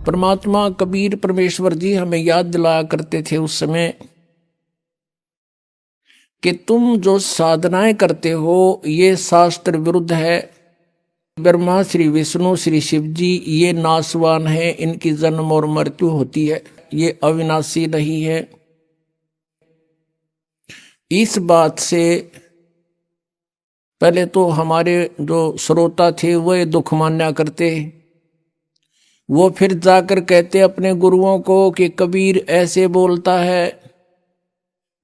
परमात्मा कबीर परमेश्वर जी हमें याद दिलाया करते थे उस समय कि तुम जो साधनाएं करते हो ये शास्त्र विरुद्ध है। ब्रह्मा, श्री विष्णु, श्री शिव जी ये नाशवान है, इनकी जन्म और मृत्यु होती है, ये अविनाशी नहीं है। इस बात से पहले तो हमारे जो श्रोता थे वह दुख मान्या करते, वो फिर जाकर कहते अपने गुरुओं को कि कबीर ऐसे बोलता है,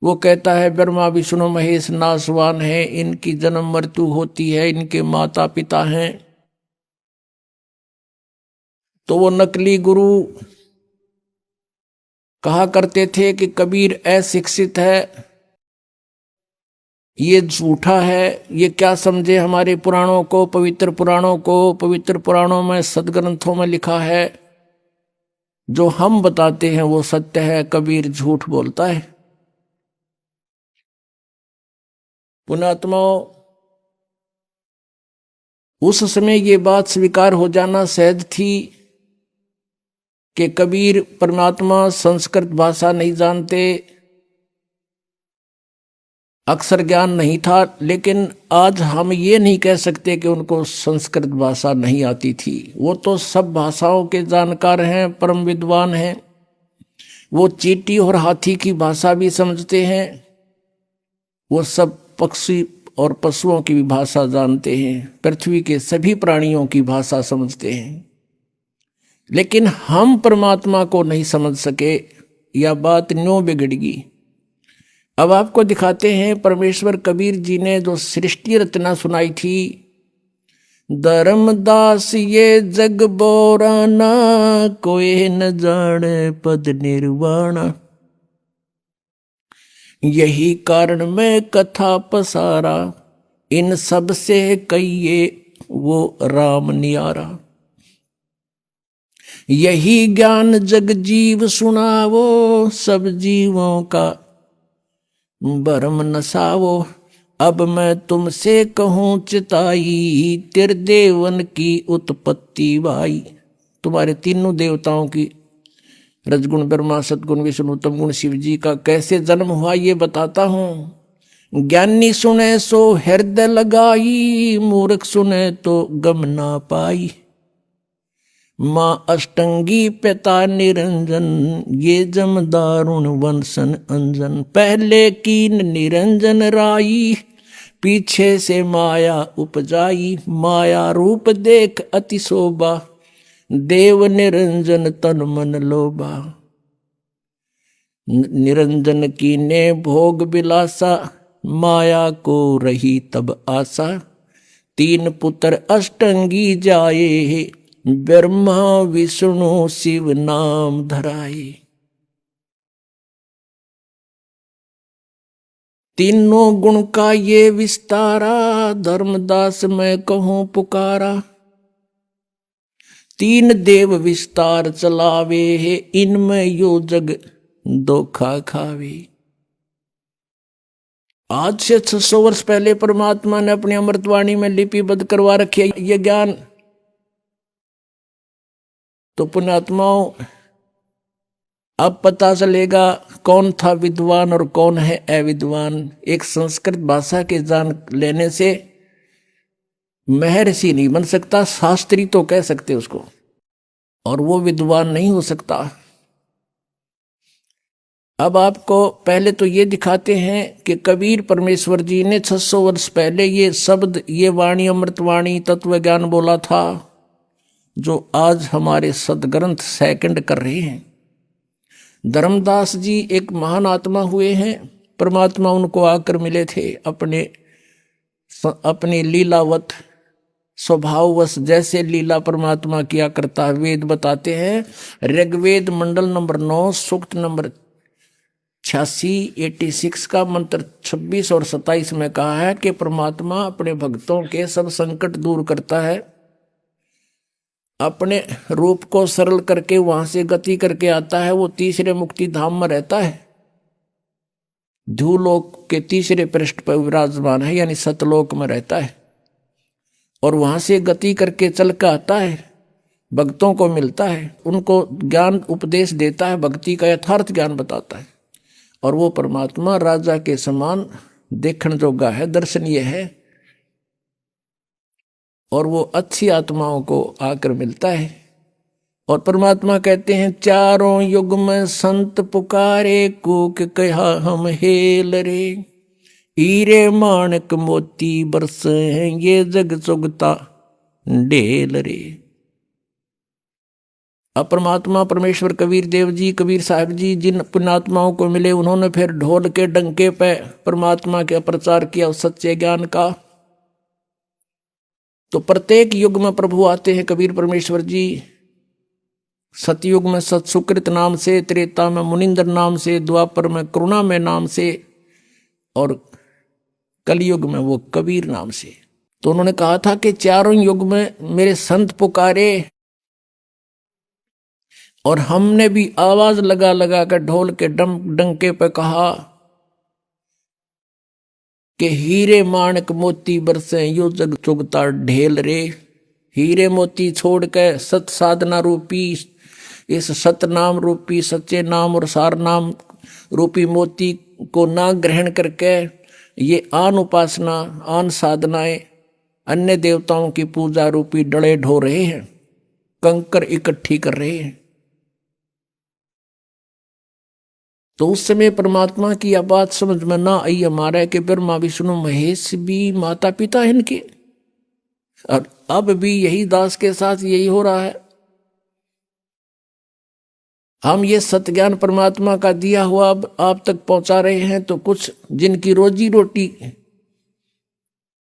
वो कहता है ब्रह्मा विष्णु महेश नाशवान है, इनकी जन्म मृत्यु होती है, इनके माता पिता हैं। तो वो नकली गुरु कहा करते थे कि कबीर अशिक्षित है, ये झूठा है, ये क्या समझे हमारे पुराणों को, पवित्र पुराणों को। पवित्र पुराणों में सदग्रंथों में लिखा है जो हम बताते हैं वो सत्य है, कबीर झूठ बोलता है। पुण्यात्माओं, उस समय ये बात स्वीकार हो जाना सहज थी कि कबीर परमात्मा संस्कृत भाषा नहीं जानते, अक्षर ज्ञान नहीं था। लेकिन आज हम ये नहीं कह सकते कि उनको संस्कृत भाषा नहीं आती थी, वो तो सब भाषाओं के जानकार हैं, परम विद्वान हैं। वो चींटी और हाथी की भाषा भी समझते हैं, वो सब पक्षी और पशुओं की भी भाषा जानते हैं, पृथ्वी के सभी प्राणियों की भाषा समझते हैं। लेकिन हम परमात्मा को नहीं समझ सके, यह बात न्यों बिगड़गी। अब आपको दिखाते हैं परमेश्वर कबीर जी ने जो सृष्टि रचना सुनाई थी। धर्मदास ये जग बोराना, कोई न जाने पद निर्वाणा। यही कारण मैं कथा पसारा, इन सब से कहिए वो राम नियारा। यही ज्ञान जग जीव सुनावो, सब जीवों का भरम नसावो। अब मैं तुमसे कहूँ चिताई, त्रिदेवन की उत्पत्ति भाई। तुम्हारे तीनों देवताओं की, रजगुण ब्रह्मा, सतगुण विष्णु, तमगुण शिव जी का कैसे जन्म हुआ ये बताता हूं। ज्ञानी सुने सो हृदय लगाई, मूर्ख सुने तो गम ना पाई। माँ अष्टंगी पिता निरंजन, ये जम दारुण वंशन अंजन। पहले कीन निरंजन राई, पीछे से माया उपजाई। माया रूप देख अति शोभा, देव निरंजन तन मन लोभा। निरंजन की ने भोग विलासा, माया को रही तब आशा। तीन पुत्र अष्टंगी जाए, ब्रह्मा विष्णु शिव नाम धराए। तीनों गुण का ये विस्तारा, धर्मदास मैं कहूँ पुकारा। तीन देव विस्तार चलावे, इनमें यो जग धोखा खावे। आज से 600 वर्ष पहले परमात्मा ने अपनी अमृतवाणी में लिपिबद्ध करवा रखी है ये ज्ञान। तो पुण्यात्माओं, अब पता चलेगा कौन था विद्वान और कौन है अविद्वान। एक संस्कृत भाषा के जान लेने से महर्षि नहीं बन सकता, शास्त्री तो कह सकते उसको, और वो विद्वान नहीं हो सकता। अब आपको पहले तो ये दिखाते हैं कि कबीर परमेश्वर जी ने 600 वर्ष पहले ये शब्द, ये वाणी, अमृतवाणी, तत्व ज्ञान बोला था, जो आज हमारे सदग्रंथ सेकंड कर रहे हैं। धर्मदास जी एक महान आत्मा हुए हैं, परमात्मा उनको आकर मिले थे अपने लीलावत स्वभाववश, जैसे लीला परमात्मा किया करता है। वेद बताते हैं, ऋग्वेद मंडल नंबर 9 सूक्त नंबर 86 का मंत्र 26 और 27 में कहा है कि परमात्मा अपने भक्तों के सब संकट दूर करता है, अपने रूप को सरल करके वहां से गति करके आता है। वो तीसरे मुक्ति धाम में रहता है, ध्रुवलोक के तीसरे पृष्ठ पर विराजमान है, यानी सतलोक में रहता है, और वहां से गति करके चल के आता है। भक्तों को मिलता है, उनको ज्ञान उपदेश देता है, भक्ति का यथार्थ ज्ञान बताता है। और वो परमात्मा राजा के समान देखण जोगा है, दर्शनीय है, और वो अच्छी आत्माओं को आकर मिलता है। और परमात्मा कहते हैं, चारों युग में संत पुकारे, कूक कहा हम हेल रे, हीरे माणक मोती बरस हैं, ये जग चुगता ढेल रे। अब परमात्मा परमेश्वर कबीर देव जी, कबीर साहब जी जिन पुण्यात्माओं को मिले, उन्होंने फिर ढोल के डंके पे परमात्मा के प्रचार किया उस सच्चे ज्ञान का। तो प्रत्येक युग में प्रभु आते हैं कबीर परमेश्वर जी। सतयुग में सत सुकृत नाम से, त्रेता में मुनिंदर नाम से, द्वापर में करुणा में नाम से, और कलयुग में वो कबीर नाम से। तो उन्होंने कहा था कि चारों युग में मेरे संत पुकारे, और हमने भी आवाज लगा लगा कर ढोल के डंके पे कहा कि हीरे माणक मोती बरसे, यो जग चुगता ढेल रे। हीरे मोती छोड़ के सत साधना रूपी, इस सत नाम रूपी सच्चे नाम और सार नाम रूपी मोती को ना ग्रहण करके ये आन उपासना, आन साधनाएं, अन्य देवताओं की पूजा रूपी डले ढो रहे हैं, कंकर इकट्ठी कर रहे हैं। तो उस समय परमात्मा की यह बात समझ में ना आई हमारे कि ब्रह्मा विष्णु महेश भी माता पिता है इनके, और अब भी यही दास के साथ यही हो रहा है। हम ये सत्य परमात्मा का दिया हुआ अब आप तक पहुंचा रहे हैं, तो कुछ जिनकी रोजी रोटी,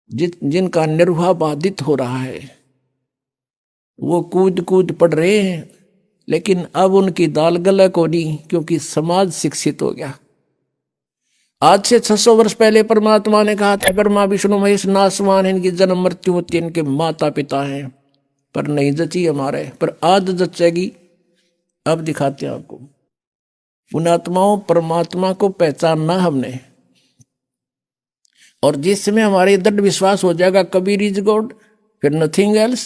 जिनका निर्वाह बाधित हो रहा है, वो कूद कूद पड़ रहे हैं, लेकिन अब उनकी दाल गले को नहीं, क्योंकि समाज शिक्षित हो गया। आज से 600 वर्ष पहले परमात्मा ने कहा था ब्रह्मा विष्णु महेश नासवान है, इनकी जन्म मृत्यु होती है, इनके माता पिता हैं, पर नहीं जची हमारे, पर आज जचेगी। अब दिखाते हैं आपको। पुण्यात्माओं, परमात्मा को पहचानना हमने, और जिस समय हमारे दृढ़ विश्वास हो जाएगा कबीर इज गॉड, फिर नथिंग एल्स,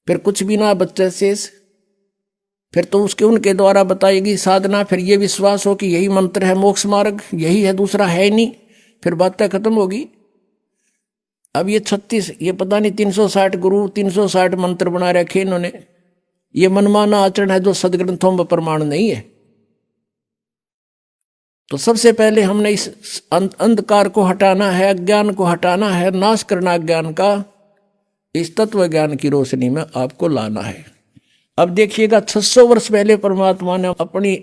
फिर कुछ भी ना बच्चे शेष, फिर तो उसके उनके द्वारा बताएगी साधना, फिर ये विश्वास हो कि यही मंत्र है मोक्ष मार्ग, यही है, दूसरा है नहीं, फिर बातें खत्म होगी। अब ये 36, ये पता नहीं 360 गुरु, 360 मंत्र बना रखे इन्होंने, ये मनमाना आचरण है जो सदग्रंथों में प्रमाण नहीं है। तो सबसे पहले हमने इस अंधकार को हटाना है, अज्ञान को हटाना है, नाश करना अज्ञान का, इस तत्व ज्ञान की रोशनी में आपको लाना है। अब देखिएगा 600 वर्ष पहले परमात्मा ने अपनी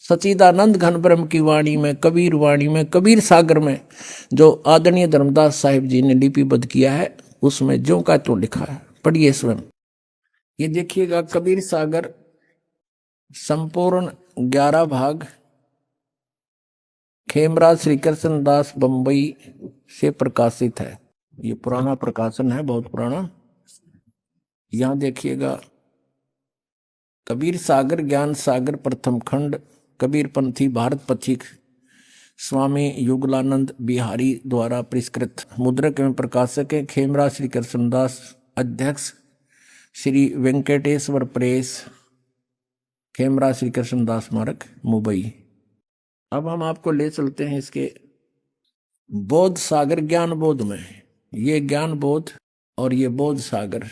सच्चिदानंद घन ब्रह्म की वाणी में, कबीर वाणी में, कबीर सागर में, जो आदरणीय धर्मदास साहिब जी ने लिपिबद्ध किया है, उसमें ज्यों का त्यों लिखा है, पढ़िए स्वयं। ये देखिएगा कबीर सागर संपूर्ण 11 भाग, खेमराज श्री कृष्ण दास बंबई से प्रकाशित है। ये पुराना प्रकाशन है, बहुत पुराना। यहां देखिएगा कबीर सागर ज्ञान सागर प्रथम खंड, कबीर पंथी भारत पथिक स्वामी युगलानंद बिहारी द्वारा परिष्कृत, मुद्रक एवं प्रकाशक है खेमराज श्री कृष्णदास, अध्यक्ष श्री वेंकटेश्वर प्रेस, खेमराज श्री कृष्णदास स्मारक मुंबई। अब हम आपको ले चलते हैं इसके बोध सागर ज्ञान बोध में। ये ज्ञान बोध और ये बोध सागर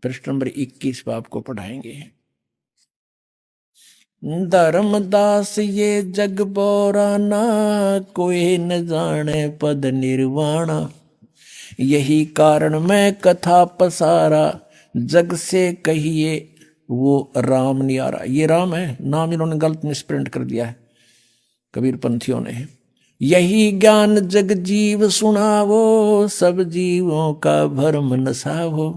पृष्ठ नंबर 21 पर आपको पढ़ाएंगे। धर्मदास ये जग बोराना, कोई न जाने पद निर्वाणा, यही कारण मैं कथा पसारा, जग से कहिए वो राम नियारा। ये राम है, नाम इन्होंने गलत मिसप्रिंट कर दिया है कबीर पंथियों ने। यही ज्ञान जग जीव सुनावो, सब जीवों का भरम नसावो,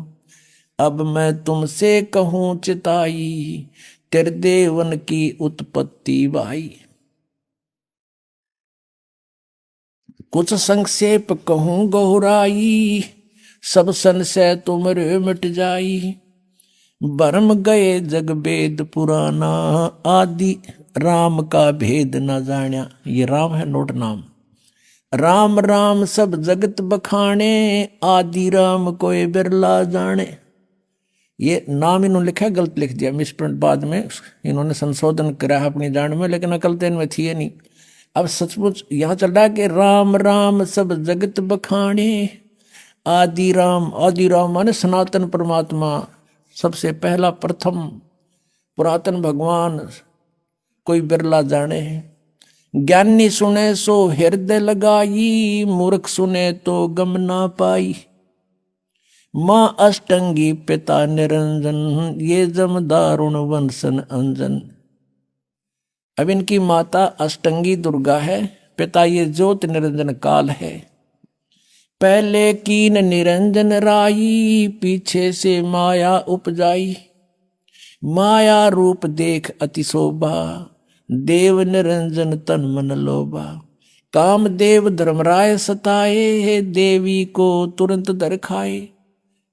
अब मैं तुमसे कहूं चिताई, तेरे देवन की उत्पत्ति भाई। कुछ संक्षेप कहूं गहुराई, सब संशय तुमरे मिट जाई, भरम गए जग वेद पुराना, आदि राम का भेद न जान्या। ये राम है, नोट नाम। राम राम सब जगत बखाने, आदि राम कोई बिरला जाने। ये नाम इन्होंने लिखा है, गलत लिख दिया, मिसप्रिंट बाद में इन्होंने संशोधन करा है अपनी जान में, लेकिन अकल तो इनमें थी नहीं। अब सचमुच यहाँ चल रहा है कि राम राम सब जगत बखाने, आदि राम माने सनातन परमात्मा, सबसे पहला प्रथम पुरातन भगवान कोई बिरला जाने। ज्ञानी सुने सो हृदय लगाई, मूर्ख सुने तो गम ना पाई। माँ अष्टंगी पिता निरंजन, ये जम दारुण वंशन अंजन। अब इनकी माता अष्टंगी दुर्गा है, पिता ये ज्योत निरंजन काल है। पहले कीन निरंजन राई, पीछे से माया उपजाई। माया रूप देख अति शोभा, देव निरंजन तन मन लोभा। काम देव धर्मराय सताए, देवी को तुरंत दर खाए।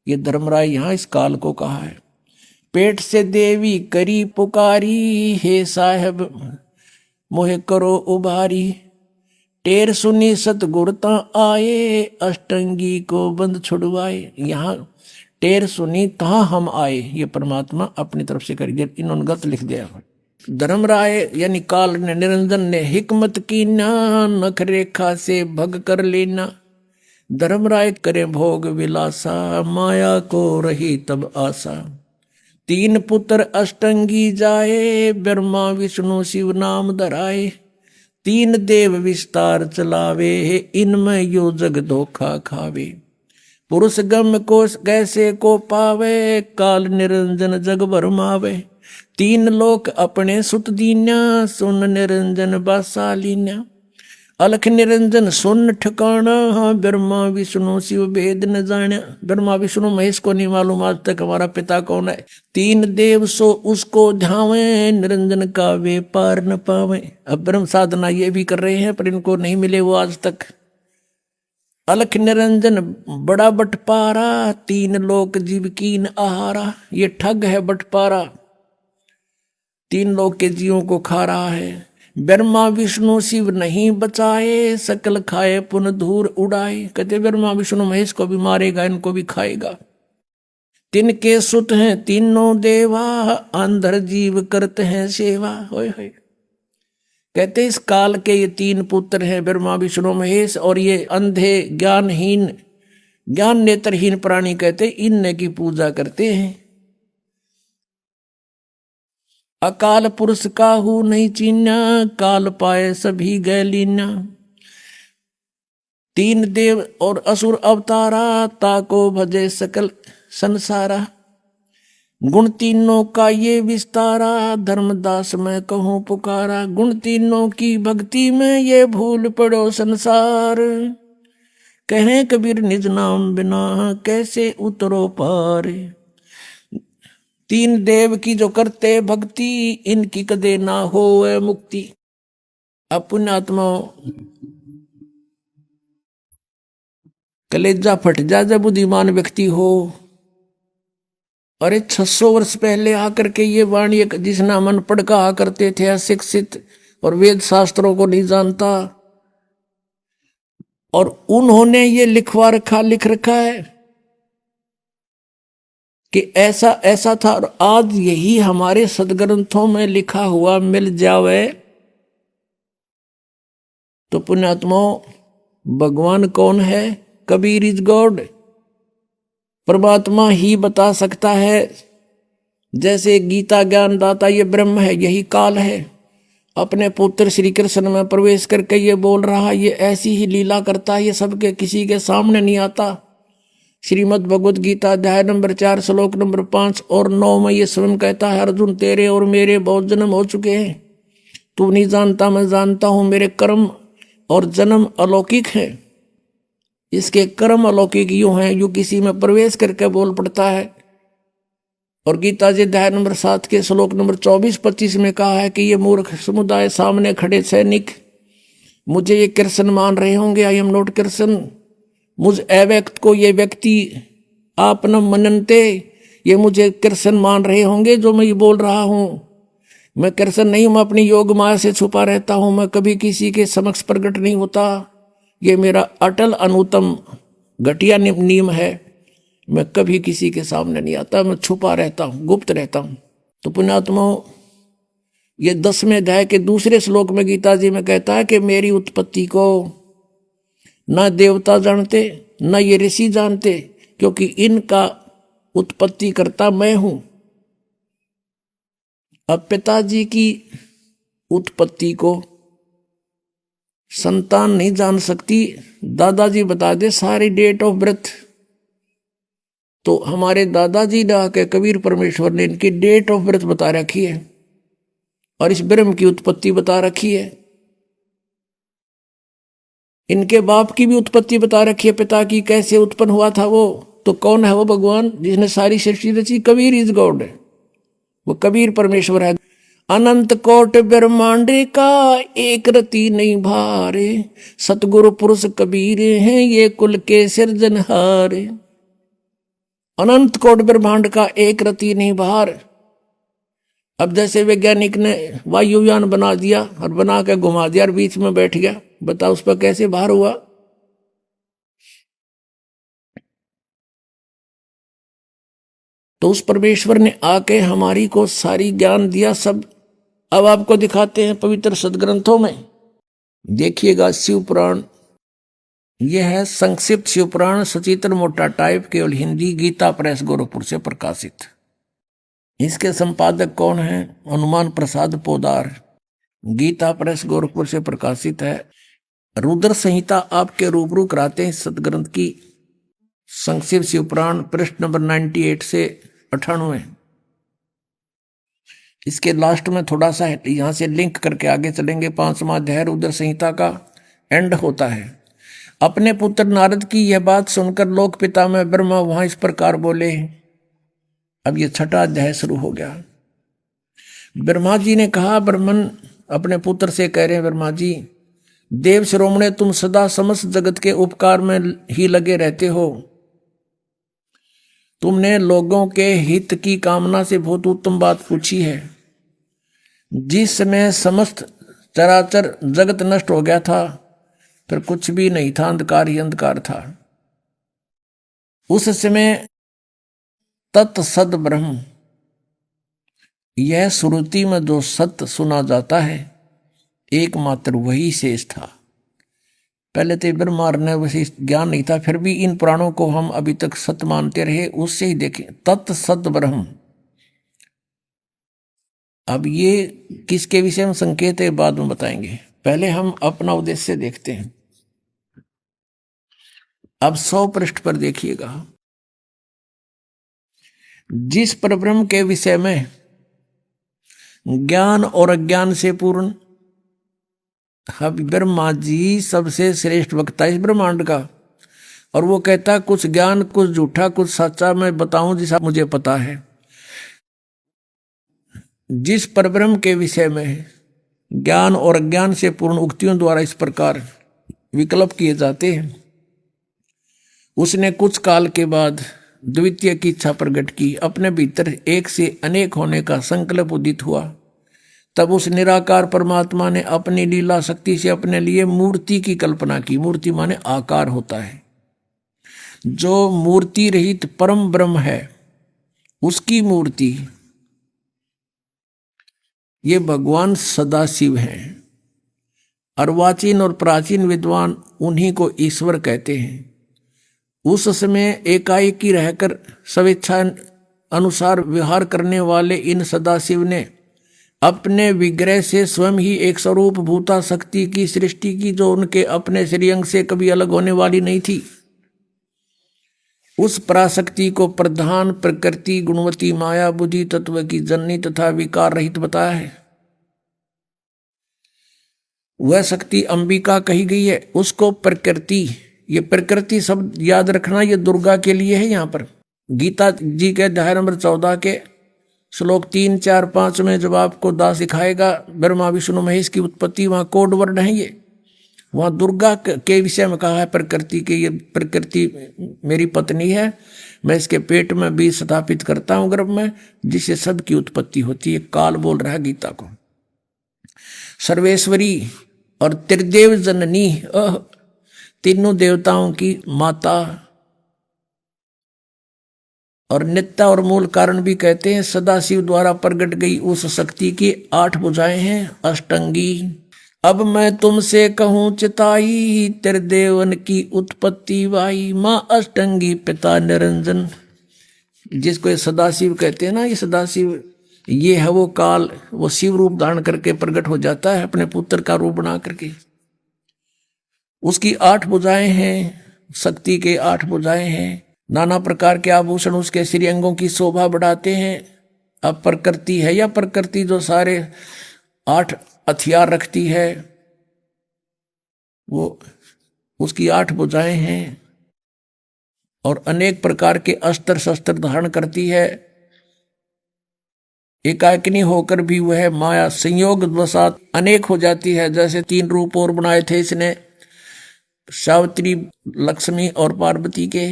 ये धर्मराय यहाँ इस काल को कहा है। पेट से देवी करी पुकारी, हे साहब मोहे करो उबारी। टेर सुनी सतगुरता आए, अष्टंगी को बंद छुड़वाए। यहाँ टेर सुनी कहाँ हम आए, ये परमात्मा अपनी तरफ से करिए, इन्होंने गलत लिख दिया। धर्मराय यानी काल ने निरंजन ने हिकमत की ना, नख रेखा से भग कर लेना। धर्मराय करे भोग विलासा, माया को रही तब आशा। तीन पुत्र अष्टंगी जाए, ब्रह्मा विष्णु शिव नाम धराए। तीन देव विस्तार चलावे, इनमें यो जग धोखा खावे। पुरुष गम को कैसे को पावे, काल निरंजन जग भरमावे। तीन लोक अपने सुत दीन्या, सुन निरंजन बासालीन्या। अलख निरंजन सुन ठिकाना, ब्रह्मा विष्णु शिव भेद न जाना। ब्रह्मा विष्णु महेश को नहीं मालूम आज तक हमारा पिता कौन है। तीन देव सो उसको ध्यावे, निरंजन का वे पार न पावे। अब ब्रह्म साधना ये भी कर रहे हैं पर इनको नहीं मिले वो आज तक। अलख निरंजन बड़ा बटपारा, तीन लोक जीव कीन आहारा। ये ठग है बटपारा, तीन लोक के जीवों को खा रहा है। ब्रह्मा विष्णु शिव नहीं बचाए, सकल खाए पुन धूर उड़ाए। कहते ब्रह्मा विष्णु महेश को भी मारेगा, इनको भी खाएगा। तिनके सुत हैं तीनों देवा, अंधर जीव करते हैं सेवा। होय होय। कहते इस काल के ये तीन पुत्र हैं, ब्रह्मा विष्णु महेश, और ये अंधे ज्ञानहीन ज्ञान नेत्रहीन प्राणी कहते इनने की पूजा करते हैं। अकाल पुरुष काहू नहीं चीन्या, काल पाए सभी गैलीन्या। तीन देव और असुर अवतारा, ताको भजे सकल संसारा। गुण तीनों का ये विस्तारा, धर्मदास मैं कहूँ पुकारा। गुण तीनों की भक्ति में ये भूल पड़ो संसार। कहें कबीर निज नाम बिना, कैसे उतरो पार। तीन देव की जो करते भक्ति, इनकी कदे ना हो मुक्ति। अब पुण्यात्माओं कलेजा फट जा जब बुद्धिमान व्यक्ति हो। अरे 600 वर्ष पहले आकर के ये वाणी जिसना मन पढ़ कहा करते थे अशिक्षित और वेद शास्त्रों को नहीं जानता, और उन्होंने ये लिख रखा है कि ऐसा ऐसा था, और आज यही हमारे सदग्रंथों में लिखा हुआ मिल जावे तो पुण्यात्माओं भगवान कौन है? कबीर इज गॉड, परमात्मा ही बता सकता है। जैसे गीता ज्ञानदाता ये ब्रह्म है, यही काल है, अपने पुत्र श्री कृष्ण में प्रवेश करके ये बोल रहा, ये ऐसी ही लीला करता है, ये सबके किसी के सामने नहीं आता। श्रीमद् भगवद गीता अध्याय नंबर 4 श्लोक नंबर 5 और 9 में ये स्वयं कहता है, अर्जुन तेरे और मेरे बहुत जन्म हो चुके हैं, तू नहीं जानता मैं जानता हूं। मेरे कर्म और जन्म अलौकिक है, इसके कर्म अलौकिक यूं हैं यूं किसी में प्रवेश करके बोल पड़ता है। और गीता जी अध्याय नंबर 7 के श्लोक नंबर 24-25 में कहा है कि ये मूर्ख समुदाय सामने खड़े सैनिक मुझे ये कृष्ण मान रहे होंगे, आई एम नॉट कृष्ण। मुझ अव्यक्त को ये व्यक्ति आप न मननते, ये मुझे कृष्ण मान रहे होंगे जो मैं ये बोल रहा हूं। मैं कृष्ण नहीं हूं, मैं अपनी योग माया से छुपा रहता हूं, मैं कभी किसी के समक्ष प्रकट नहीं होता। ये मेरा अटल अनुतम घटिया नियम है। मैं कभी किसी के सामने नहीं आता, मैं छुपा रहता हूं, गुप्त रहता हूं। तो पुण्यात्माओं, ये 10वें अध्याय के दूसरे श्लोक में गीता जी में कहता है कि मेरी उत्पत्ति को न देवता जानते न ये ऋषि जानते, क्योंकि इनका उत्पत्ति करता मैं हूं। अब पिताजी की उत्पत्ति को संतान नहीं जान सकती, दादाजी बता दे सारी डेट ऑफ बर्थ। तो हमारे दादाजी ने आके कबीर परमेश्वर ने इनकी डेट ऑफ बर्थ बता रखी है और इस ब्रह्म की उत्पत्ति बता रखी है। इनके बाप की भी उत्पत्ति बता रखी है, पिता की कैसे उत्पन्न हुआ था वो। तो कौन है वो भगवान जिसने सारी सृष्टि रची? कबीर इज गॉड, वो कबीर परमेश्वर है। अनंत कोट ब्रह्मांड का एक रति नहीं भारे, सतगुरु पुरुष कबीर हैं ये कुल के सिरजनहारे। अनंत कोट ब्रह्मांड का एक रति नहीं भार। अब जैसे वैज्ञानिक ने वायुयान बना दिया और बना के घुमा दिया और बीच में बैठ गया, बताओ उस पर कैसे भार हुआ? तो उस परमेश्वर ने आके हमारी को सारी ज्ञान दिया सब। अब आपको दिखाते हैं पवित्र सदग्रंथों में, देखिएगा शिव पुराण। यह है संक्षिप्त शिव पुराण, सचित्र मोटा टाइप, केवल हिंदी, गीता प्रेस गोरखपुर से प्रकाशित। इसके संपादक कौन है? हनुमान प्रसाद पोदार। गीता प्रेस गोरखपुर से प्रकाशित है। रुद्र संहिता आपके रूबरू कराते हैं सदग्रंथ की। संक्षिप्त शिव पुराण पृष्ठ नंबर 98 से 98। इसके लास्ट में थोड़ा सा यहां से लिंक करके आगे चलेंगे। 5वां अध्याय रुद्र संहिता का एंड होता है। अपने पुत्र नारद की यह बात सुनकर लोक पिता में ब्रह्मा वहां इस प्रकार बोले। अब ये 6वां अध्याय शुरू हो गया। ब्रह्मा जी ने कहा, ब्रह्मन अपने पुत्र से कह रहे हैं, ब्रह्मा जी देव शिरोमणे, तुम सदा समस्त जगत के उपकार में ही लगे रहते हो। तुमने लोगों के हित की कामना से बहुत उत्तम बात पूछी है। जिस समय समस्त चराचर जगत नष्ट हो गया था, फिर कुछ भी नहीं था, अंधकार ही अंधकार था। उस समय तत्सद ब्रह्म, यह श्रुति में जो सत्य सुना जाता है एकमात्र वही शेष था। पहले तो ब्रह्मा ने वैसे ज्ञान नहीं था, फिर भी इन पुराणों को हम अभी तक सत्य मानते रहे, उससे ही देखें तत्सद ब्रह्म। अब ये किसके विषय में संकेत है बाद में बताएंगे, पहले हम अपना उद्देश्य देखते हैं। अब 100 पृष्ठ पर देखिएगा। जिस परब्रह्म के विषय में ज्ञान और अज्ञान से पूर्ण, अब ब्रह्मा जी सबसे श्रेष्ठ वक्ता इस ब्रह्मांड का, और वो कहता कुछ ज्ञान कुछ झूठा कुछ सच्चा मैं बताऊं जिसा मुझे पता है। जिस परब्रह्म के विषय में ज्ञान और अज्ञान से पूर्ण उक्तियों द्वारा इस प्रकार विकल्प किए जाते हैं, उसने कुछ काल के बाद द्वितीय की इच्छा प्रकट की। अपने भीतर एक से अनेक होने का संकल्प उदित हुआ। तब उस निराकार परमात्मा ने अपनी लीला शक्ति से अपने लिए मूर्ति की कल्पना की। मूर्ति माने आकार होता है। जो मूर्ति रहित परम ब्रह्म है उसकी मूर्ति ये भगवान सदाशिव हैं। अर्वाचीन और प्राचीन विद्वान उन्हीं को ईश्वर कहते हैं। उस समय एकाएकी रहकर स्वेच्छा अनुसार व्यवहार करने वाले इन सदाशिव ने अपने विग्रह से स्वयं ही एक स्वरूप भूता शक्ति की सृष्टि की, जो उनके अपने श्रीअंग से कभी अलग होने वाली नहीं थी। उस पराशक्ति को प्रधान प्रकृति गुणवती माया बुद्धि तत्व की जननी तथा विकार रहित बताया है। वह शक्ति अंबिका कही गई है। उसको प्रकृति, ये प्रकृति शब्द याद रखना, ये दुर्गा के लिए है। यहाँ पर गीता जी के अध्याय नंबर 14 के श्लोक 3, 4, 5 में जब आपको दास सिखाएगा ब्रह्मा विष्णु महेश की उत्पत्ति, वहाँ कोड वर्ड है। ये वहाँ दुर्गा के विषय में कहा है प्रकृति के, ये प्रकृति मेरी पत्नी है, मैं इसके पेट में बीज स्थापित करता हूँ गर्भ में, जिससे सबकी उत्पत्ति होती है। काल बोल रहा है गीता को। सर्वेश्वरी और त्रिदेव जननी, तीनों देवताओं की माता और नित्य और मूल कारण भी कहते हैं। सदाशिव द्वारा प्रकट गई उस शक्ति की 8 भुजाएं हैं अष्टंगी। अब मैं तुमसे कहूं चिताई, त्रिदेवन की उत्पत्ति वाई। माँ अष्टंगी पिता निरंजन, जिसको ये सदाशिव कहते हैं ना, ये सदाशिव ये है वो काल, वो शिव रूप धारण करके प्रकट हो जाता है अपने पुत्र का रूप बना करके। उसकी 8 भुजाएं हैं, शक्ति के 8 भुजाएं हैं। नाना प्रकार के आभूषण उसके श्री अंगों की शोभा बढ़ाते हैं। अब प्रकृति है या प्रकृति जो सारे 8 हथियार रखती है, वो उसकी 8 भुजाएं हैं और अनेक प्रकार के अस्त्र शस्त्र धारण करती है। एकाकिनी होकर भी वह माया संयोग वसात अनेक हो जाती है। जैसे 3 रूप और बनाए थे इसने, सावित्री, लक्ष्मी और पार्वती के।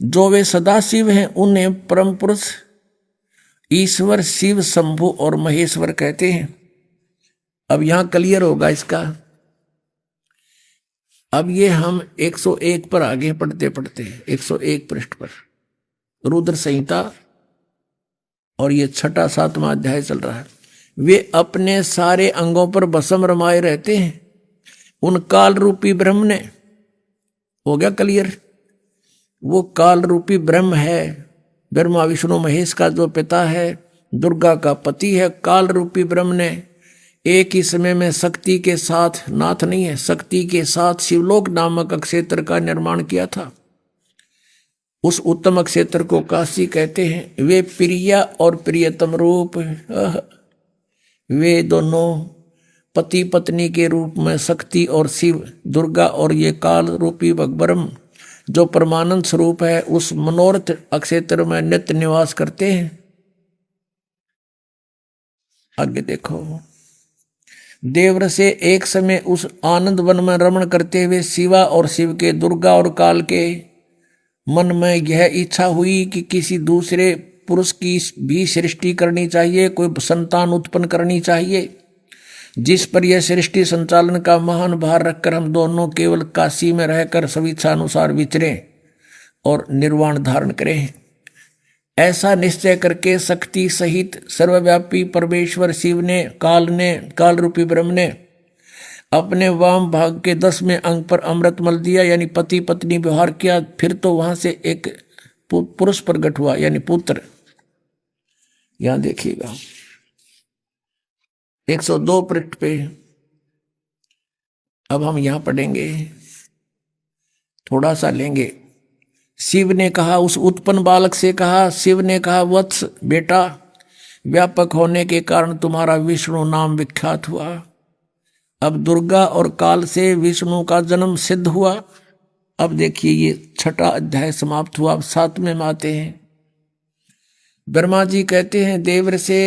जो वे सदाशिव हैं उन्हें परम पुरुष ईश्वर, शिव, शंभु और महेश्वर कहते हैं। अब यहां क्लियर होगा इसका। अब ये हम 101 पर आगे पढ़ते पढ़ते 101 पृष्ठ पर रुद्र संहिता, और ये 6वां 7वां अध्याय चल रहा है। वे अपने सारे अंगों पर भस्म रमाए रहते हैं। उन काल रूपी ब्रह्म ने, हो गया क्लियर, वो काल रूपी ब्रह्म है, ब्रह्मा विष्णु महेश का जो पिता है, दुर्गा का पति है। काल रूपी ब्रह्म ने एक ही समय में शक्ति के साथ, नाथ नहीं है, शक्ति के साथ शिवलोक नामक क्षेत्र का निर्माण किया था। उस उत्तम क्षेत्र को काशी कहते हैं। वे प्रिया और प्रियतम रूप, वे दोनों पति पत्नी के रूप में शक्ति और शिव, दुर्गा और ये काल रूपी ब्रह्म जो परमानंद स्वरूप है, उस मनोरथ क्षेत्र में नित्य निवास करते हैं। आगे देखो, देवर से एक समय उस आनंद वन में रमण करते हुए शिवा और शिव के, दुर्गा और काल के मन में यह इच्छा हुई कि किसी दूसरे पुरुष की भी सृष्टि करनी चाहिए, कोई संतान उत्पन्न करनी चाहिए, जिस पर यह सृष्टि संचालन का महान भार रखकर हम दोनों केवल काशी में रहकर स्वेच्छा अनुसार विचरें और निर्वाण धारण करें। ऐसा निश्चय करके शक्ति सहित सर्वव्यापी परमेश्वर शिव ने, काल रूपी ब्रह्म ने अपने वाम भाग के 10वें अंग पर अमृत मल दिया, यानी पति पत्नी व्यवहार किया। फिर तो वहां से एक पुरुष प्रकट हुआ, यानी पुत्र। यहां देखिएगा 102 पृष्ठ पे। अब हम यहां पढ़ेंगे, थोड़ा सा लेंगे। शिव ने कहा, उस उत्पन्न बालक से कहा, शिव ने कहा, वत्स बेटा, व्यापक होने के कारण तुम्हारा विष्णु नाम विख्यात हुआ। अब दुर्गा और काल से विष्णु का जन्म सिद्ध हुआ। अब देखिए ये 6वां अध्याय समाप्त हुआ। अब 7वें में आते हैं। ब्रह्मा जी कहते हैं देवर से,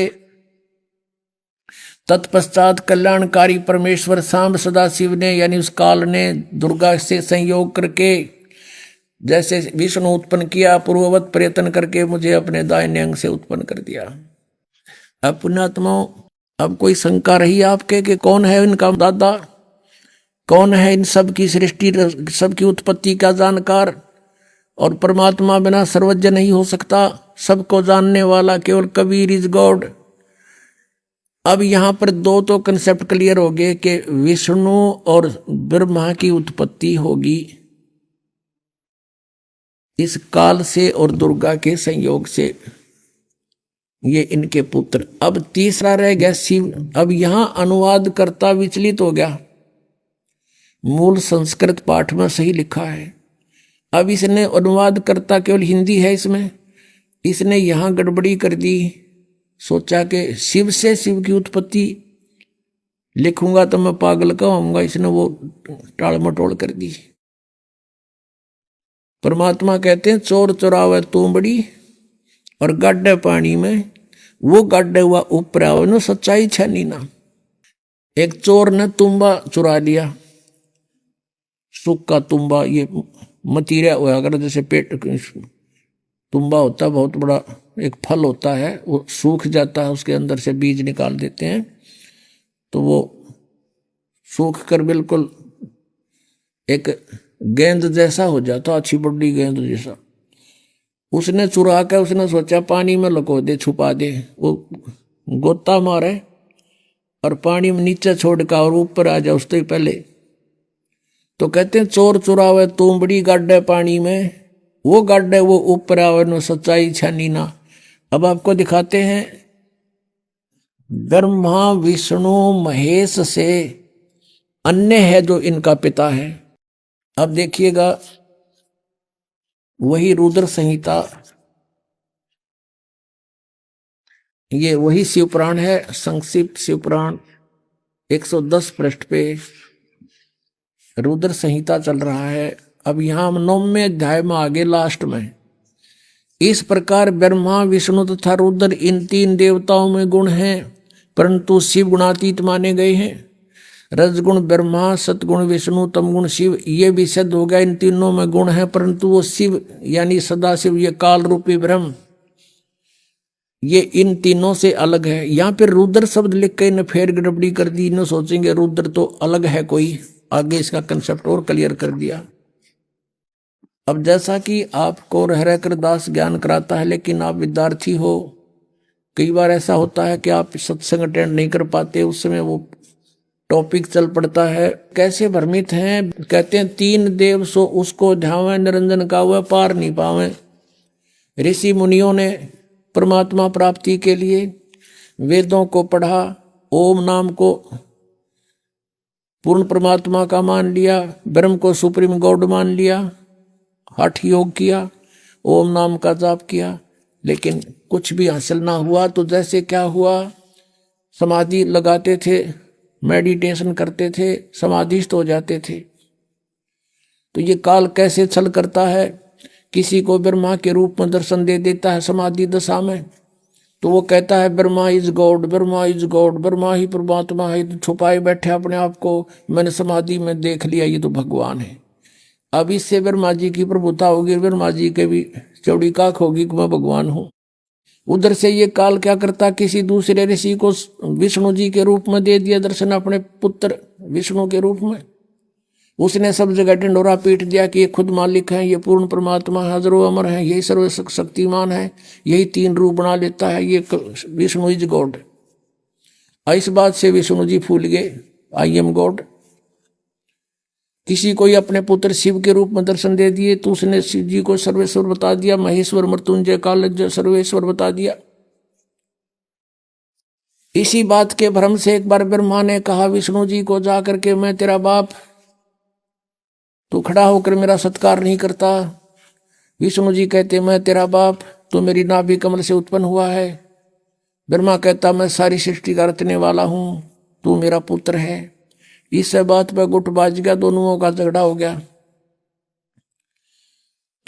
तत्पश्चात कल्याणकारी परमेश्वर सांब सदाशिव ने, यानी उस काल ने दुर्गा से संयोग करके जैसे विष्णु उत्पन्न किया, पूर्ववत प्रयत्न करके मुझे अपने दाहिने अंग से उत्पन्न कर दिया। अब पुण्यात्माओं, अब कोई शंका रही आपके कि कौन है इनका दादा, कौन है इन सब की सृष्टि, सबकी उत्पत्ति का जानकार? और परमात्मा बिना सर्वज्ञ नहीं हो सकता, सबको जानने वाला केवल कबीर इज गॉड। अब यहां पर 2 तो कंसेप्ट क्लियर हो गए कि विष्णु और ब्रह्मा की उत्पत्ति होगी इस काल से और दुर्गा के संयोग से, ये इनके पुत्र। अब तीसरा रह गया शिव। अब यहां अनुवाद करता विचलित हो गया। मूल संस्कृत पाठ में सही लिखा है, अब इसने अनुवाद करता केवल हिंदी है इसमें, इसने यहां गड़बड़ी कर दी। सोचा कि शिव से शिव की उत्पत्ति लिखूंगा तो मैं पागल कहूंगा, इसने वो टाल मटोल कर दी। परमात्मा कहते हैं चोर चुरावे तूंबड़ी और गाड्डे पानी में, वो गाड्डे हुआ ऊपर आवे न सच्चाई छनी ना। एक चोर ने तुम्बा चुरा लिया, सूखा तुम्बा, ये मतीरा हुआ अगर जैसे पेट तुम्बा होता, बहुत बड़ा एक फल होता है, वो सूख जाता है, उसके अंदर से बीज निकाल देते हैं, तो वो सूख कर बिल्कुल एक गेंद जैसा हो जाता, अच्छी बड़ी गेंद जैसा। उसने चुरा कर उसने सोचा पानी में लुको दे, छुपा दे। वो गोता मारे और पानी में नीचे छोड़ का और ऊपर आ जाए उससे पहले। तो कहते हैं चोर चुरावे तुम बड़ी गाड्डे पानी में, वो गाड्डे वो ऊपर आवे नो सच्चाई छानी ना। अब आपको दिखाते हैं ब्रह्मा विष्णु महेश से अन्य है जो इनका पिता है। अब देखिएगा वही रुद्र संहिता, ये वही शिवपुराण है, संक्षिप्त शिवपुराण 110 पृष्ठ पे रुद्र संहिता चल रहा है। अब यहां हम 9वें अध्याय में आगे लास्ट में, इस प्रकार ब्रह्मा विष्णु तथा रुद्र इन 3 देवताओं में गुण हैं, परंतु शिव गुणातीत माने गए हैं। रजगुण ब्रह्मा, सतगुण विष्णु, तमगुण शिव, ये भी सिद्ध हो गया इन तीनों में गुण है, परंतु वो शिव यानी सदाशिव, ये काल रूपी ब्रह्म, ये इन तीनों से अलग है। यहाँ पे रुद्र शब्द लिख के इन्हें फेर गड़बड़ी कर दी, इन्हें सोचेंगे रुद्र तो अलग है कोई, आगे इसका कंसेप्ट और क्लियर कर दिया। अब जैसा कि आपको रह रहकर दास ज्ञान कराता है, लेकिन आप विद्यार्थी हो, कई बार ऐसा होता है कि आप सत्संग अटेंड नहीं कर पाते, उस समय वो टॉपिक चल पड़ता है। कैसे भ्रमित हैं, कहते हैं 3 देव सो उसको ध्यावे, निरंजन का वह पार नहीं पावे। ऋषि मुनियों ने परमात्मा प्राप्ति के लिए वेदों को पढ़ा, ओम नाम को पूर्ण परमात्मा का मान लिया, ब्रह्म को सुप्रीम गॉड मान लिया, हठ योग किया, ओम नाम का जाप किया, लेकिन कुछ भी हासिल ना हुआ। तो जैसे क्या हुआ, समाधि लगाते थे, मेडिटेशन करते थे, समाधिस्थ हो जाते थे। तो ये काल कैसे छल करता है, किसी को ब्रह्मा के रूप में दर्शन दे देता है समाधि दशा में, तो वो कहता है Brahma is God, Brahma is God, Brahma ही परमात्मा है, तो छुपाए बैठे अपने आप को, मैंने समाधि में देख लिया ये तो भगवान है। अब इससे ब्रह्मा जी की प्रभुता होगी, ब्रह्मा जी के भी चौड़ी काख होगी कि मैं भगवान हूं। उधर से ये काल क्या करता, किसी दूसरे ऋषि को विष्णु जी के रूप में दे दिया दर्शन, अपने पुत्र विष्णु के रूप में। उसने सब जगह ढिंडोरा पीट दिया कि ये खुद मालिक है, ये पूर्ण परमात्मा है, हजरो अमर है, यही सर्व शक्तिमान है, यही 3 रूप बना लेता है, ये विष्णु इज गॉड। इस बात से विष्णु जी फूल गए, आई एम गॉड। किसी को अपने पुत्र शिव के रूप में दर्शन दे दिए तो उसने शिव जी को सर्वेश्वर बता दिया, महेश्वर मृत्युंजय काल सर्वेश्वर बता दिया। इसी बात के भ्रम से एक बार ब्रह्मा ने कहा विष्णु जी को जाकर के, मैं तेरा बाप, तू खड़ा होकर मेरा सत्कार नहीं करता। विष्णु जी कहते मैं तेरा बाप, तू मेरी नाभि कमल से उत्पन्न हुआ है। ब्रह्मा कहता मैं सारी सृष्टि का रचने वाला हूं, तू मेरा पुत्र है। इस बात पर गुट बाज गया, दोनों का झगड़ा हो गया।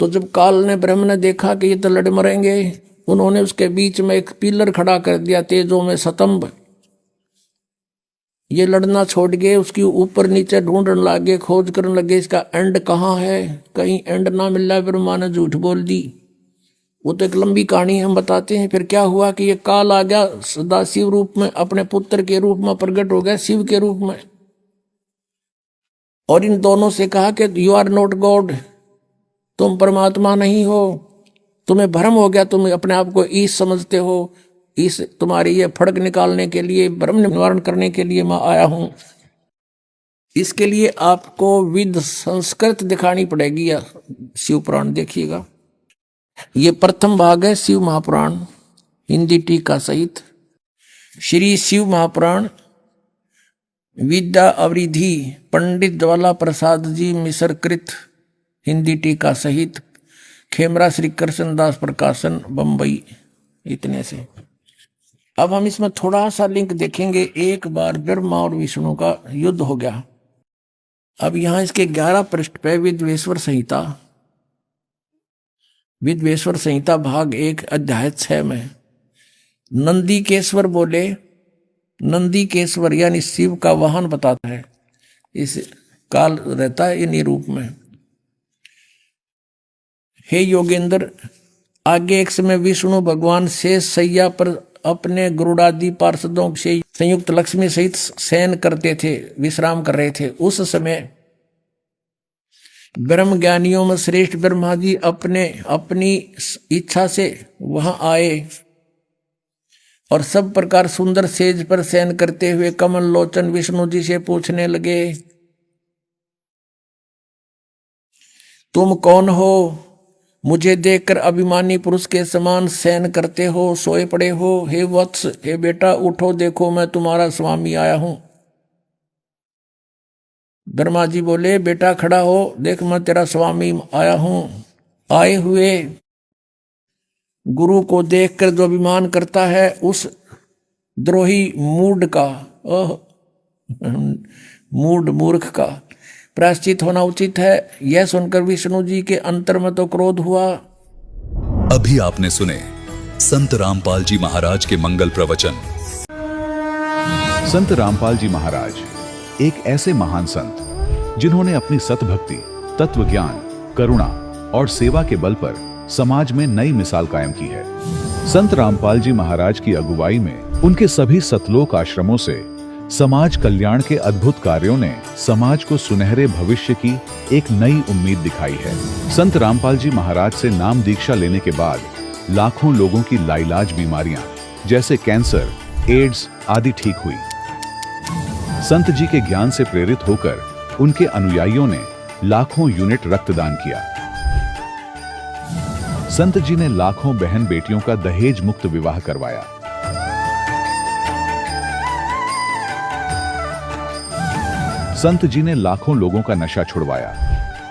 तो जब काल ने ब्रह्म ने देखा कि ये तो लड़ मरेंगे, उन्होंने उसके बीच में एक पिलर खड़ा कर दिया, तेजों में स्तंभ। ये लड़ना छोड़ गए, उसकी ऊपर नीचे ढूंढने लगे, खोज करने लगे इसका एंड कहाँ है। कहीं एंड ना मिल रहा, ब्रह्मा ने झूठ बोल दी। वो तो एक लंबी कहानी हम बताते हैं। फिर क्या हुआ कि ये काल आ गया सदाशिव रूप में, अपने पुत्र के रूप में प्रकट हो गया, शिव के रूप में, और इन दोनों से कहा कि यू आर नॉट गॉड, तुम परमात्मा नहीं हो, तुम्हें भ्रम हो गया, तुम अपने आप को ईश समझते हो, इस तुम्हारी ये फड़क निकालने के लिए, भ्रम निवारण करने के लिए मैं आया हूं। इसके लिए आपको विद संस्कृत दिखानी पड़ेगी। या शिव पुराण देखिएगा, ये प्रथम भाग है शिव महापुराण, हिंदी टीका सहित। श्री शिव महापुराण विद्या अवरिधि पंडित ज्वाला प्रसाद जी मिसर कृत, हिंदी टीका सहित, खेमरा श्री कृष्णदास प्रकाशन बंबई। इतने से अब हम इसमें थोड़ा सा लिंक देखेंगे। एक बार ब्रह्मा और विष्णु का युद्ध हो गया। अब यहां इसके 11 पृष्ठ पे विद्वेश्वर संहिता, विद्वेश्वर संहिता भाग 1 अध्याय 6 में नंदीकेश्वर बोले, नंदीकेश्वर यानी शिव का वाहन बताता है, इस काल रहता है इन्हीं रूप में। हे योगेंद्र, आगे एक समय विष्णु भगवान शेष सैया पर अपने गरुड़ादि पार्षदों से संयुक्त लक्ष्मी सहित शयन करते थे, विश्राम कर रहे थे। उस समय ब्रह्म ज्ञानियों में श्रेष्ठ ब्रह्मा जी अपनी इच्छा से वहां आए और सब प्रकार सुंदर सेज पर शयन करते हुए कमल लोचन विष्णु जी से पूछने लगे, तुम कौन हो? मुझे देखकर अभिमानी पुरुष के समान शयन करते हो, सोए पड़े हो। हे वत्स, हे बेटा, उठो, देखो मैं तुम्हारा स्वामी आया हूं। ब्रह्मा जी बोले, बेटा खड़ा हो, देख मैं तेरा स्वामी आया हूं। आए हुए गुरु को देखकर जो अभिमान करता है उस द्रोही मूढ़ का मूर्ख का प्रायश्चित होना उचित है। यह सुनकर विष्णु जी के अंतर में तो क्रोध हुआ। अभी आपने सुने संत रामपाल जी महाराज के मंगल प्रवचन। संत रामपाल जी महाराज एक ऐसे महान संत जिन्होंने अपनी सतभक्ति, तत्व ज्ञान, करुणा और सेवा के बल पर समाज में नई मिसाल कायम की है। संत रामपाल जी महाराज की अगुवाई में उनके सभी सतलोक आश्रमों से समाज कल्याण के अद्भुत कार्यों ने समाज को सुनहरे भविष्य की एक नई उम्मीद दिखाई है। संत रामपाल जी महाराज से नाम दीक्षा लेने के बाद लाखों लोगों की लाइलाज बीमारियां जैसे कैंसर, एड्स आदि ठीक हुई। संत जी के ज्ञान से प्रेरित होकर उनके अनुयायियों ने लाखों यूनिट रक्तदान किया। संत जी ने लाखों बहन बेटियों का दहेज मुक्त विवाह करवाया। संत जी ने लाखों लोगों का नशा छुड़वाया,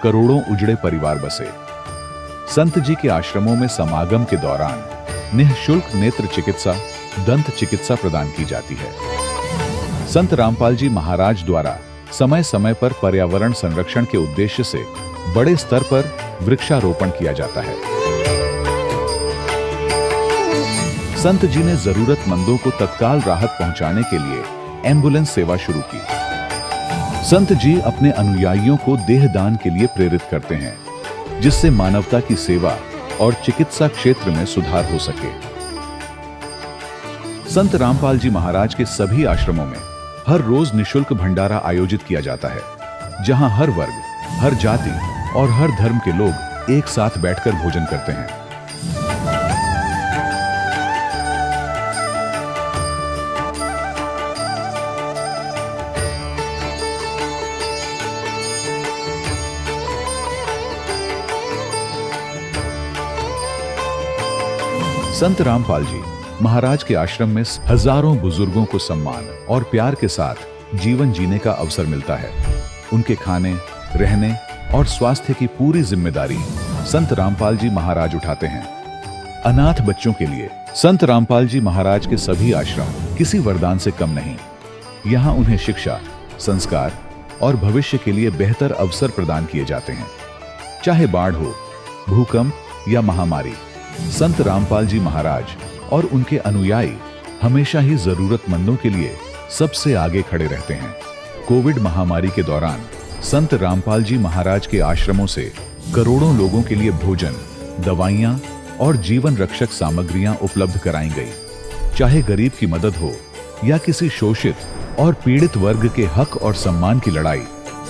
करोड़ों उजड़े परिवार बसे। संत जी के आश्रमों में समागम के दौरान निःशुल्क नेत्र चिकित्सा, दंत चिकित्सा प्रदान की जाती है। संत रामपाल जी महाराज द्वारा समय समय पर पर्यावरण संरक्षण के उद्देश्य से बड़े स्तर पर वृक्षारोपण किया जाता है। संत जी ने जरूरतमंदों को तत्काल राहत पहुंचाने के लिए एम्बुलेंस सेवा शुरू की। संत जी अपने अनुयायियों को देहदान के लिए प्रेरित करते हैं, जिससे मानवता की सेवा और चिकित्सा क्षेत्र में सुधार हो सके। संत रामपाल जी महाराज के सभी आश्रमों में हर रोज निःशुल्क भंडारा आयोजित किया जाता है, जहां हर वर्ग, हर जाति और हर धर्म के लोग एक साथ बैठकर भोजन करते हैं। संत रामपाल जी महाराज के आश्रम में हजारों बुजुर्गों को सम्मान और प्यार के साथ जीवन जीने का अवसर मिलता है। उनके खाने, रहने और स्वास्थ्य की पूरी जिम्मेदारी संत रामपाल जी महाराज उठाते हैं। अनाथ बच्चों के लिए संत रामपाल जी महाराज के सभी आश्रम किसी वरदान से कम नहीं। यहाँ उन्हें शिक्षा, संस्कार और भविष्य के लिए बेहतर अवसर प्रदान किए जाते हैं। चाहे बाढ़ हो, भूकंप या महामारी, संत रामपाल जी महाराज और उनके अनुयायी हमेशा ही जरूरतमंदों के लिए सबसे आगे खड़े रहते हैं। कोविड महामारी के दौरान संत रामपाल जी महाराज के आश्रमों से करोड़ों लोगों के लिए भोजन, दवाइयां और जीवन रक्षक सामग्रियां उपलब्ध कराई गई। चाहे गरीब की मदद हो या किसी शोषित और पीड़ित वर्ग के हक और सम्मान की लड़ाई,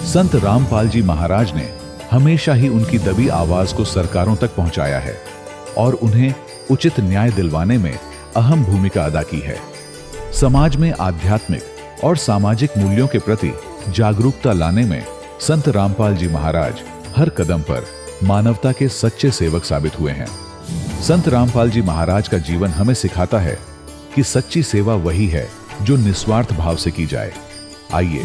संत रामपाल जी महाराज ने हमेशा ही उनकी दबी आवाज को सरकारों तक पहुंचाया है और उन्हें उचित न्याय दिलवाने में अहम भूमिका अदा की है। समाज में आध्यात्मिक और सामाजिक मूल्यों के प्रति जागरूकता लाने में संत रामपाल जी महाराज हर कदम पर मानवता के सच्चे सेवक साबित हुए हैं। संत रामपाल जी महाराज का जीवन हमें सिखाता है कि सच्ची सेवा वही है जो निस्वार्थ भाव से की जाए। आइए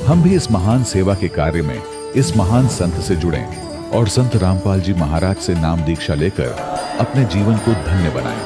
हम भी इस महान सेवा के कार्य में इस महान संत से जुड़ें और संत रामपाल जी महाराज से नाम दीक्षा लेकर अपने जीवन को धन्य बनाएं।